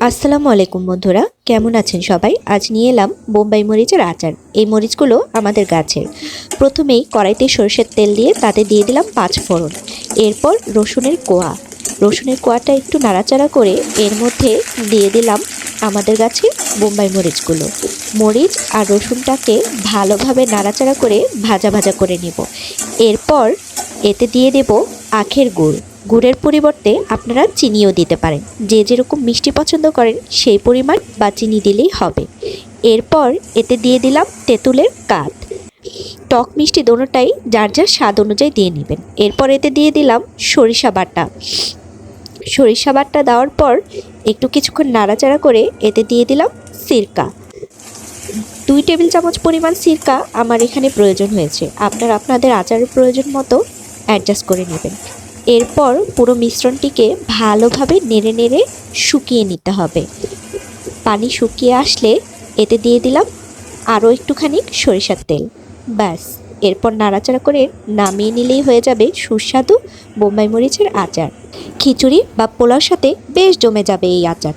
আসসালামু আলাইকুম বন্ধুরা, কেমন আছেন সবাই? আজ নিয়ে এলাম বোম্বাই মরিচের আচার। এই মরিচগুলো আমাদের গাছের। প্রথমেই কড়াইতে সরষের তেল দিয়ে তাতে দিয়ে দিলাম 5 ফোড়ন। এরপর রসুনের কোয়াটা একটু নাড়াচাড়া করে এর মধ্যে দিয়ে দিলাম আমাদের গাছের বোম্বাই মরিচগুলো। মরিচ আর রসুনটাকে ভালোভাবে নাড়াচাড়া করে ভাজা ভাজা করে নেব। এরপর এতে দিয়ে দেব আখের গুড়। গুড়ের পরিবর্তে আপনারা চিনিও দিতে পারেন, যে যেরকম মিষ্টি পছন্দ করেন সেই পরিমাণ বা চিনি দিলেই হবে। এরপর এতে দিয়ে দিলাম তেঁতুলের কাঠ। টক মিষ্টি দোনোটাই যার যার স্বাদ অনুযায়ী দিয়ে নেবেন। এরপর এতে দিয়ে দিলাম সরিষা বাটা দেওয়ার পর একটু কিছুক্ষণ নাড়াচাড়া করে এতে দিয়ে দিলাম সিরকা। 2 টেবিল চামচ পরিমাণ সিরকা আমার এখানে প্রয়োজন হয়েছে। আপনারা আপনাদের আচারের প্রয়োজন মতো অ্যাডজাস্ট করে নেবেন। এরপর পুরো মিশ্রণটিকে ভালোভাবে নেড়ে নেড়ে শুকিয়ে নিতে হবে। পানি শুকিয়ে আসলে এতে দিয়ে দিলাম আরও একটুখানি সরিষার তেল। ব্যাস, এরপর নাড়াচাড়া করে নামিয়ে নিলেই হয়ে যাবে সুস্বাদু বোম্বাই মরিচের আচার। খিচুড়ি বা পোলাওর সাথে বেশ জমে যাবে এই আচার।